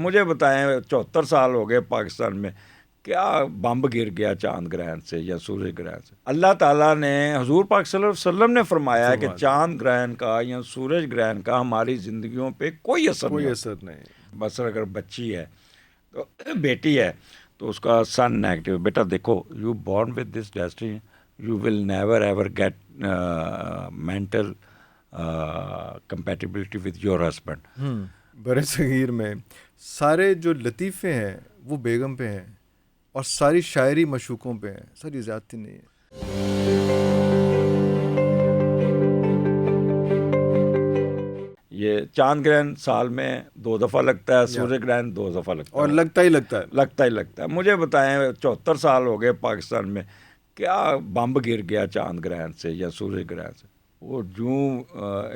مجھے بتائیں 74 سال ہو گئے پاکستان میں، کیا بمب گر گیا چاند گرہن سے یا سورج گرہن سے؟ اللہ تعالیٰ نے، حضور پاک صلی اللہ علیہ وسلم نے فرمایا ہے کہ چاند گرہن کا یا سورج گرہن کا ہماری زندگیوں پہ کوئی اثر نہیں۔ بس اگر بچی ہے تو بیٹی ہے تو اس کا سن نیگیٹو، بیٹا دیکھو you born with this destiny, you will never ever get mental compatibility with your husband. برِ صغیر میں سارے جو لطیفے ہیں وہ بیگم پہ ہیں اور ساری شاعری مشوقوں پہ ہیں، سر یہ زیادتی نہیں ہے۔ یہ چاند گرہن سال میں 2 دفعہ لگتا ہے، سورج گرہن 2 دفعہ لگتا ہے، اور لگتا ہی لگتا ہے۔ مجھے بتائیں 74 سال ہو گئے پاکستان میں، کیا بمب گر گیا چاند گرہن سے یا سورج گرہن سے؟ وہ جو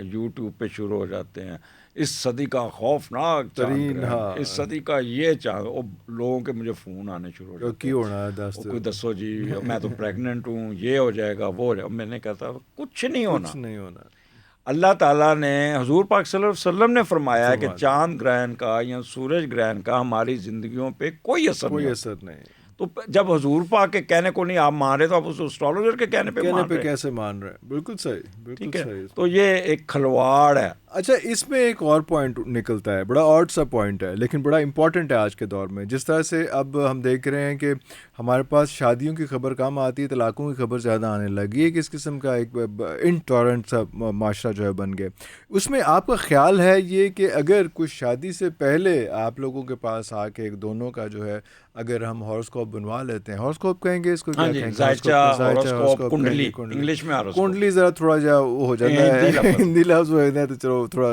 یوٹیوب پہ شروع ہو جاتے ہیں، اس صدی کا خوفناک چاند گرہن، اس صدی کا یہ چاند، لوگوں کے مجھے فون آنے شروع ہو جاتے ہیں، کوئی دسو جی میں تو پریگننٹ ہوں، یہ ہو جائے گا وہ ہو جائے گا۔ میں نے کہا کچھ نہیں ہونا۔ اللہ تعالیٰ نے، حضور پاک صلی اللہ علیہ وسلم نے فرمایا ہے کہ چاند گرہن کا یا سورج گرہن کا ہماری زندگیوں پہ کوئی اثر نہیں۔ تو جب حضور پاک کے کہنے کو نہیں آپ مان رہے تو آپ اس اسٹرالوجر کے کہنے پہ کیسے مان رہے ہیں؟ بالکل صحیح، ٹھیک ہے۔ تو یہ ایک کھلواڑ ہے۔ اچھا، اس میں ایک اور پوائنٹ نکلتا ہے، بڑا آڈ سا پوائنٹ ہے لیکن بڑا امپورٹنٹ ہے آج کے دور میں۔ جس طرح سے اب ہم دیکھ رہے ہیں کہ ہمارے پاس شادیوں کی خبر کم آتی ہے، طلاقوں کی خبر زیادہ آنے لگی ہے، کہ اس قسم کا ایک انٹالرنٹ سا معاشرہ جو ہے بن گیا۔ اس میں آپ کا خیال ہے یہ کہ اگر کچھ شادی سے پہلے آپ لوگوں کے پاس آ کے ایک دونوں کا جو ہے، اگر ہم ہاروسکوپ بنوا لیتے ہیں، ہاروسکوپ کہیں گے اس کو، کیا کہیں گے؟ کنڈلی ذرا تھوڑا جا وہ ہو جاتا ہے، ہندی لفظ ہو جاتا ہے، تو چلو تھوڑا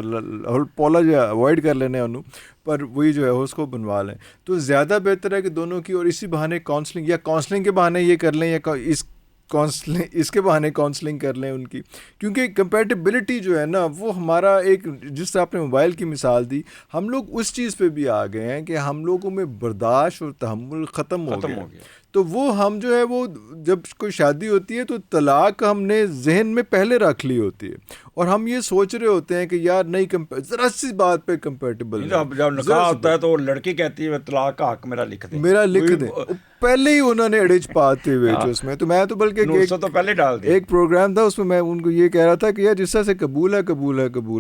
پولا جو اوائڈ کر لینے انہوں، پر وہی جو ہے اس کو بنوا لیں تو زیادہ بہتر ہے کہ دونوں کی، اور اسی بہانے کاؤنسلنگ، یا کاؤنسلنگ کے بہانے یہ کر لیں، یا اس کے بہانے کاؤنسلنگ کر لیں ان کی، کیونکہ کمپیٹیبلٹی جو ہے نا وہ ہمارا ایک، جس طرح آپ نے موبائل کی مثال دی، ہم لوگ اس چیز پہ بھی آ گئے ہیں کہ ہم لوگوں میں برداشت اور تحمل ختم ہو گیا۔ تو وہ ہم جو ہے وہ جب کوئی شادی ہوتی ہے تو طلاق ہم نے ذہن میں پہلے رکھ لی ہوتی ہے، اور ہم یہ سوچ رہے ہوتے ہیں کہ یار نہیں، ذرا سی بات پہ کمپیٹیبل، جب نکاح ہوتا ہے تو لڑکی کہتی ہے طلاق کا حق میرا لکھ دیں، پہلے ہی انہوں نے اڑج پاتے ہوئے جو اس میں، تو میں تو بلکہ تو پہلے ڈال دیا۔ ایک پروگرام تھا اس میں ان کو یہ کہہ رہا تھا کہ یار جس طرح سے قبول ہے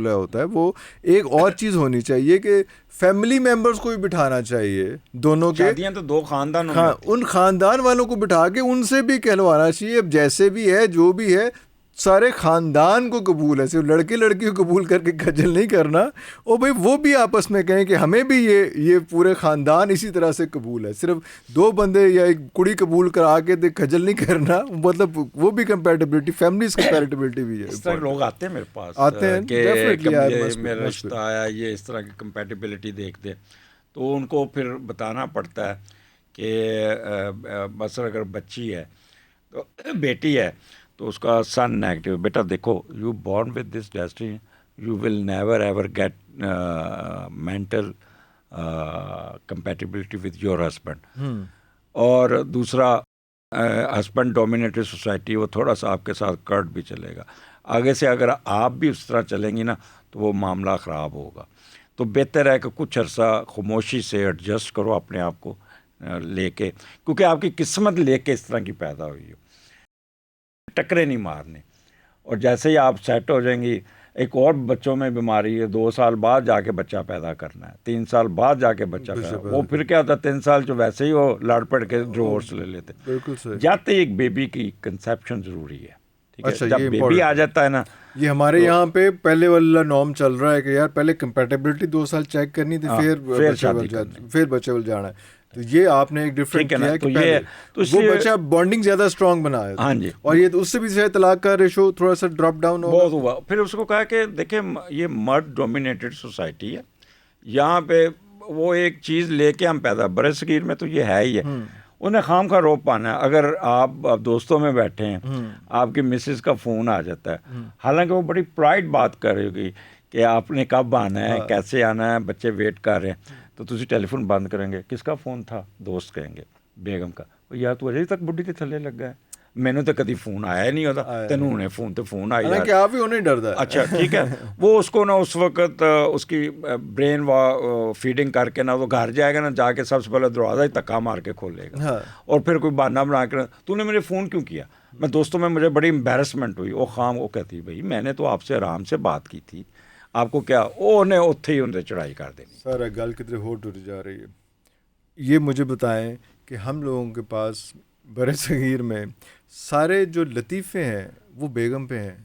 ہوتا ہے، وہ ایک اور چیز ہونی چاہیے کہ فیملی ممبرز کو بھی بٹھانا چاہیے، دونوں کے، شادیاں تو 2 خاندان، ان خاندان والوں کو بٹھا کے ان سے بھی کہلوانا چاہیے، اب جیسے بھی ہے جو بھی ہے سارے خاندان کو قبول ہے، صرف لڑکی لڑکی کو قبول کر کے خجل نہیں کرنا، اور بھائی وہ بھی آپس میں کہیں کہ ہمیں بھی یہ پورے خاندان اسی طرح سے قبول ہے، صرف 2 بندے یا ایک کڑی قبول کرا کے خجل نہیں کرنا، مطلب وہ بھی کمپیٹیبلٹی، فیملیز کمپیٹیبلٹی بھی ہے۔ اس طرح لوگ آتے ہیں میرے پاس، آتے ہیں کہ میرا رشتہ آیا، یہ اس طرح کی کمپیٹیبلٹی دیکھتے، تو ان کو پھر بتانا پڑتا ہے کہ مثلا اگر بچی ہے تو بیٹی ہے تو اس کا سن نیگیٹو، بیٹا دیکھو you born with this destiny, you will never ever get mental compatibility with your husband. اور دوسرا، ہسبینڈ ڈومینیٹڈ سوسائٹی، وہ تھوڑا سا آپ کے ساتھ کرٹ بھی چلے گا، آگے سے اگر آپ بھی اس طرح چلیں گی نا تو وہ معاملہ خراب ہوگا۔ تو بہتر ہے کہ کچھ عرصہ خاموشی سے ایڈجسٹ کرو اپنے آپ کو لے کے، کیونکہ آپ کی قسمت لے کے اس طرح کی پیدا ہوئی ہو، ٹکرے نہیں مارنے۔ اور جیسے ہی آپ سیٹ ہو جائیں گی، ایک اور بچوں میں بیماری ہے، 2 سال بعد جا کے بچہ پیدا کرنا ہے، 3 سال بعد جا کے بچہ پیدا، وہ پھر کیا ہوتا ہے 3 سال جو ویسے ہی وہ لڑ پڑ کے ڈیورس لے لیتے۔ بالکل جاتے ایک بیبی کی کنسیپشن ضروری ہے، ٹھیک ہے؟ جب بیبی آ جاتا ہے نا، یہ ہمارے یہاں پہ پہلے والا نارم چل رہا ہے کہ یار پہلے کمپیٹیبلٹی 2 سال چیک کرنی تھی، پھر بچے ول جانا ہے۔ تو یہ آپ نے ایک ڈفرینٹ کیا ہے کہ وہ بچہ بانڈنگ زیادہ اسٹرانگ بنایا، ہاں جی، اور یہ اس سے بھی شاید طلاق کا ریشو تھوڑا سا ڈراپ ڈاؤن بہت ہوا۔ پھر اس کو کہا کہ دیکھیں یہ مرد ڈومینیٹڈ سوسائٹی ہے، یہاں پہ وہ ایک چیز لے کے ہم پیدا، برِ صغیر میں تو یہ ہے ہی ہے، انہیں خام کا روپ پانا ہے۔ اگر آپ دوستوں میں بیٹھے ہیں، آپ کی مسز کا فون آ جاتا ہے، حالانکہ وہ بڑی پرائڈ بات کر رہی ہوگی کہ آپ نے کب آنا ہے، کیسے آنا ہے، بچے ویٹ کر رہے ہیں، تو تسی ٹیلی فون بند کریں گے، کس کا فون تھا؟ دوست کہیں گے، بیگم کا، یا تو اجے تک بڈھی کے تھلے لگ گئے، ਮੈਨੂੰ ਤਾਂ ਕਦੀ ਫੋਨ ਆਇਆ ਹੀ ਨਹੀਂ ਉਹਦਾ, ਤੈਨੂੰ ਹੁਣੇ ਫੋਨ ਤੇ ਫੋਨ ਆਈ حالانکہ آپ ہی انہیں ڈردا ہے. اچھا ٹھیک ہے. وہ اس کو نا اس وقت اس کی برین فیڈنگ کر کے نا وہ گھر جائے گا نا, جا کے سب سے پہلے دروازہ ہی دھکا مار کے کھولے گا, اور پھر کوئی بہانہ بنا کے تو نے مجھے فون کیوں کیا. میں دوستوں میں مجھے بڑی امبیرسمنٹ ہوئی. وہ خام وہ کہتی بھائی میں نے تو آپ سے آرام سے بات کی تھی, آپ کو کیا. وہ نے اتھے ہی ان سے چڑھائی کر دینی. سر گل کتنے ہو ٹوٹ جا رہی ہے. یہ مجھے بتائیں کہ ہم لوگوں کے پاس بر صغیر میں سارے جو لطیفے ہیں وہ بیگم پہ ہیں,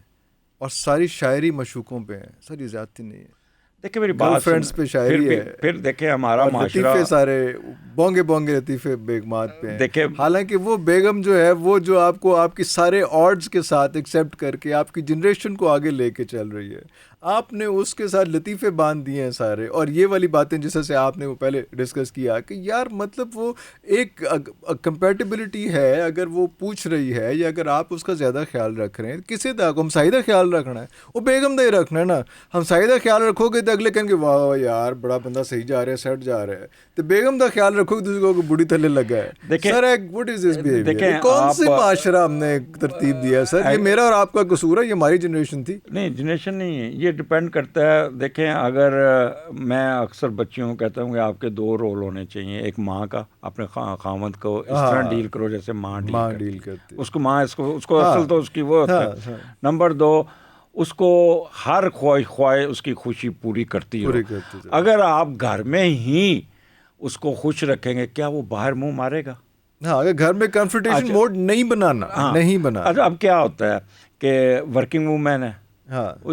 اور ساری شاعری مشوقوں پہ ہیں. سر یہ زیادتی نہیں ہے. دیکھیں میری بات فرینڈس پہ شاعری ہے, پھر دیکھیں ہمارا معاشرہ لطیفے سارے بونگے بونگے لطیفے بیگمات پہ ہیں. دیکھیں حالانکہ وہ بیگم جو ہے وہ جو آپ کو آپ کی سارے آڈز کے ساتھ ایکسیپٹ کر کے آپ کی جنریشن کو آگے لے کے چل رہی ہے, آپ نے اس کے ساتھ لطیفے باندھ دیے ہیں سارے. اور یہ والی باتیں جیسے سے آپ نے وہ پہلے ڈسکس کیا کہ یار مطلب وہ ایک کمپیٹیبلٹی ہے, اگر وہ پوچھ رہی ہے یا اگر آپ اس کا زیادہ خیال رکھ رہے ہیں, کسی دا کو ہمسائی دا خیال رکھنا ہے, وہ بیگم دا ہی رکھنا ہے نا. ہمسائی دا خیال رکھو گے تو اگلے کہیں گے واہ یار بڑا بندہ صحیح جا رہا ہے, سیٹ جا رہا ہے. تو بیگم دا خیال رکھو گے دوسرے کو بوڑھی تھلے لگا ہے. Sir what is this behaviour? کون سی معاشرہ ہم نے ترتیب دیا ہے سر؟ یہ میرا اور آپ کا قصور ہے, یہ ہماری جنریشن تھی. نہیں جنریشن نہیں ہے, یہ ڈپینڈ کرتا ہے. دیکھیں اگر میں اکثر بچیوں کو کہتا ہوں کہ آپ کے 2 رول ہونے چاہیے. ایک ماں کا, اپنے خاوند کو اس طرح ڈیل کرو جیسے ماں ڈیل کرتی. اس کو ماں اس کو اصل تو اس کی وہ ہوتا ہے. نمبر 2 اس کو ہر خواہش اس کی خوشی پوری کرتی ہو. اگر آپ گھر میں ہی اس کو خوش رکھیں گے, کیا وہ باہر منہ مارے گا؟ ہاں, اگر گھر میں کنفرنٹیشن موڈ نہیں بنانا, نہیں بنا. اچھا اب کیا ہوتا ہے کہ ورکنگ وومین ہے,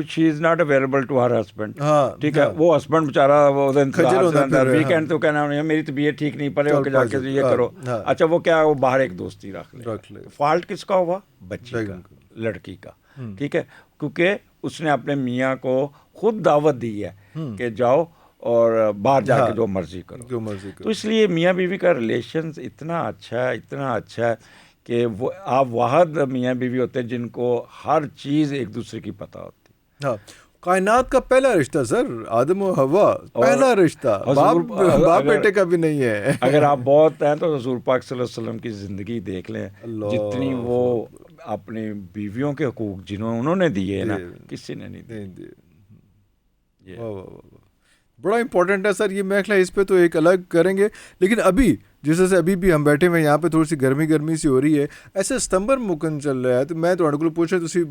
she is not available to her husband. ٹھیک ہے, وہ ہسبینڈ بیچارہ وہ ویکینڈ تو کہنا میری طبیعت ٹھیک نہیں, پڑے ہو کے جا کے یہ کرو. اچھا وہ کیا, وہ باہر ایک دوستی رکھ لے. فالٹ کس کا ہوا؟ بچی کا, لڑکی کا. ٹھیک ہے, کیونکہ اس نے اپنے میاں کو خود دعوت دی ہے کہ جاؤ اور باہر جا کے جو مرضی کرو. تو اس لیے میاں بیوی کا ریلیشنز اتنا اچھا ہے کہ وہ آپ واحد میاں بیوی ہوتے ہیں جن کو ہر چیز ایک دوسرے کی پتہ ہوتی. ہاں, کائنات کا پہلا رشتہ سر, آدم و حوا, پہلا رشتہ, باپ بیٹے کا بھی نہیں ہے. اگر آپ بہت ہیں تو حضور پاک صلی اللہ علیہ وسلم کی زندگی دیکھ لیں, جتنی وہ اپنی بیویوں کے حقوق انہوں نے دیے نا, کسی نے نہیں دیے. بڑا امپورٹنٹ ہے سر یہ. میں خیال اس پہ تو ایک الگ کریں گے, لیکن ابھی جیسے ابھی بھی ہم بیٹھے ہوئے یہاں پہ تھوڑی سی گرمی سی ہو رہی ہے, ایسے ستمبر مکن چل رہا ہے. تو میں تھوڑے کو پوچھ رہا تھی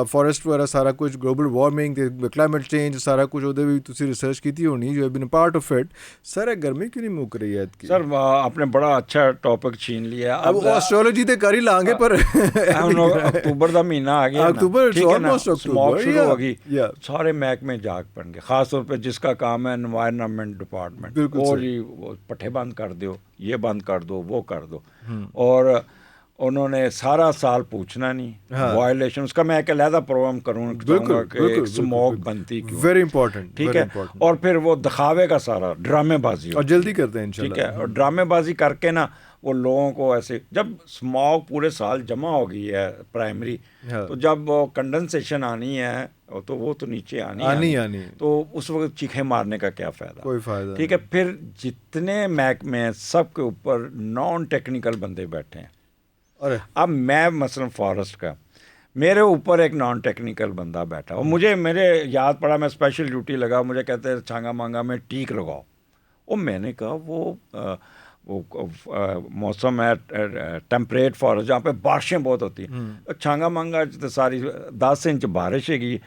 فارسٹ وغیرہ سارا کچھ, گلوبل وارمنگ, کلائمیٹ چینج سارا کچھ ہوتے بھی تھی ریسرچ کی ہونی, جو بین پارٹ آف اٹ. سر گرمی کیوں نہیں مک رہی ہے؟ سر آپ نے بڑا اچھا ٹاپک چھین لیا. اب ایسٹرولوجی تے کر ہی لیں گے, پر اکتوبر کا مہینہ آ گیا, اکتوبر شروع ہوگی, سارے محکمے جاگ پڑیں گے, خاص طور پہ جس کا کام ہے انوائرمنٹ ڈپارٹمنٹ. اور جی پٹھے بند کر دو, یہ بند کر دو, وہ کر دو. اور انہوں نے سارا سال پوچھنا نہیں وائلیشن اس کا. میں ایک علیحدہ پروگرام کروں گا کہ اسموگ بنتی کیوں, ویری امپورٹنٹ. ٹھیک ہے, اور پھر وہ دکھاوے کا سارا ڈرامے بازی, اور جلدی کرتے ہیں انشاءاللہ. ٹھیک ہے, اور ڈرامے بازی کر کے نا وہ لوگوں کو ایسے, جب اسموگ پورے سال جمع ہو گئی ہے پرائمری, تو جب وہ کنڈنسیشن آنی ہے تو وہ تو نیچے آنی, تو اس وقت چیخیں مارنے کا کیا فائدہ؟ کوئی فائدہ. ٹھیک ہے, پھر جتنے محکمے ہیں سب کے اوپر نان ٹیکنیکل بندے بیٹھے ہیں. اب میں مثلا فارسٹ کا, میرے اوپر ایک نان ٹیکنیکل بندہ بیٹھا, اور میرے یاد پڑا, میں اسپیشل ڈیوٹی لگا, مجھے کہتے ہیں چھانگا مانگا میں ٹیک لگاؤ. اور میں نے کہا وہ موسم ہے ٹیمپریٹ فارسٹ جہاں پہ بارشیں بہت ہوتی ہیں, چھانگا مانگا تو ساری 10 انچ بارش ہے گی,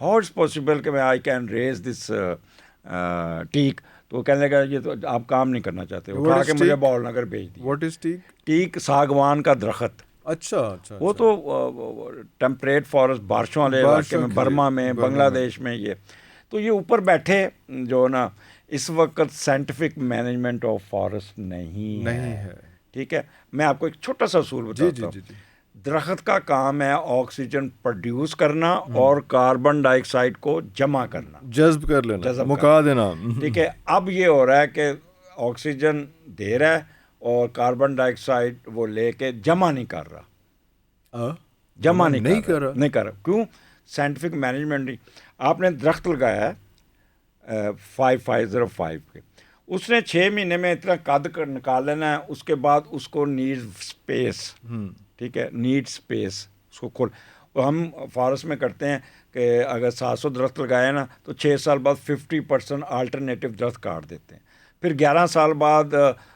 ہاؤ اٹس پاسبل کہ میں آئی کین ریز دس ٹیک. تو وہ کہنے لگا یہ تو آپ کام نہیں کرنا چاہتے, اٹھا کے مجھے باول نگر بھیج دی. واٹ از ٹیک؟ ٹیک ساگوان کا درخت. اچھا, وہ تو ٹیمپریٹ فارسٹ بارشوں والے علاقے میں, برما میں, بنگلہ دیش میں. یہ تو یہ اوپر بیٹھے جو نا, اس وقت سائنٹیفک مینجمنٹ آف فارسٹ نہیں ہے. ٹھیک ہے, میں آپ کو ایک چھوٹا سا اصول بتاتا ہوں. درخت کا کام ہے آکسیجن پروڈیوس کرنا اور کاربن ڈائی آکسائڈ کو جمع کرنا, جذب کر لینا, مکا دینا. ٹھیک ہے, اب یہ ہو رہا ہے کہ آکسیجن دے رہا ہے اور کاربن ڈائی آکسائڈ وہ لے کے جمع نہیں کر رہا, جمع نہیں کر رہا. کیوں؟ سائنٹیفک مینجمنٹ نہیں. آپ نے درخت لگایا ہے 5505 کے, اس نے 6 مہینے میں اتنا قد نکال لینا ہے, اس کے بعد اس کو نیڈ اسپیس. ٹھیک ہے, نیڈ اسپیس اس کو کھول. ہم فارسٹ میں کرتے ہیں کہ اگر 700 درخت لگائے نا تو 6 سال بعد 50% آلٹرنیٹیو درخت کاٹ دیتے ہیں, پھر 11 سال بعد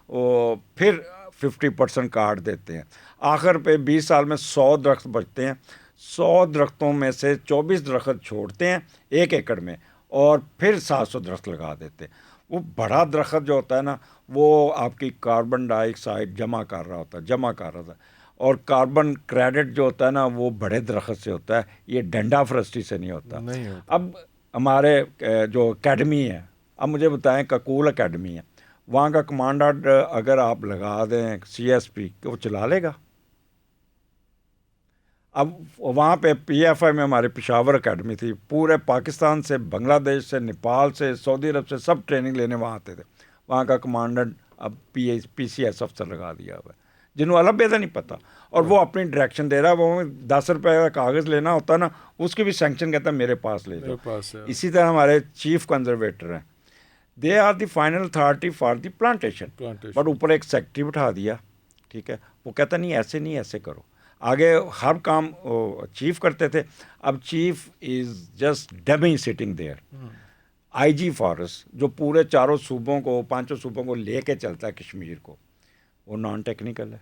وہ پھر 50% کاٹ دیتے ہیں, آخر پہ 20 سال میں 100 درخت بچتے ہیں. 100 درختوں میں سے 24 درخت چھوڑتے ہیں 1 ایکڑ میں, اور پھر 700 درخت لگا دیتے ہیں. وہ بڑا درخت جو ہوتا ہے نا وہ آپ کی کاربن ڈائی آکسائڈ جمع کر رہا تھا, اور کاربن کریڈٹ جو ہوتا ہے نا وہ بڑے درخت سے ہوتا ہے, یہ ڈنڈا فرسٹی سے نہیں ہوتا. اب ہمارے جو اکیڈمی ہے, اب مجھے بتائیں ککول اکیڈمی ہے, وہاں کا کمانڈنٹ اگر آپ لگا دیں CSP کہ وہ چلا لے گا. اب وہاں پہ PFI میں ہمارے پشاور اکیڈمی تھی, پورے پاکستان سے, بنگلہ دیش سے, نیپال سے, سعودی عرب سے سب ٹریننگ لینے وہاں آتے تھے. وہاں کا کمانڈنٹ اب PCS افسر لگا دیا ہوا ہے جنہوں الگ بیدا نہیں پتہ, اور وہ اپنی ڈائریکشن دے رہا ہے. وہ 10 روپے کا کاغذ لینا ہوتا ہے نا, اس کی بھی سینکشن کہتا ہے میرے پاس لے جاؤ. اسی طرح ہمارے چیف کنزرویٹر ہیں, they are the final authority for the plantation, but اوپر ایک سیکٹری بٹھا دیا, ٹھیک ہے, وہ کہتا نہیں ایسے کرو. آگے ہر کام چیف کرتے تھے, اب chief is just dummy sitting there. IG forest جو پورے 4 صوبوں کو 5 صوبوں کو لے کے چلتا ہے کشمیر کو, وہ نان ٹیکنیکل ہے.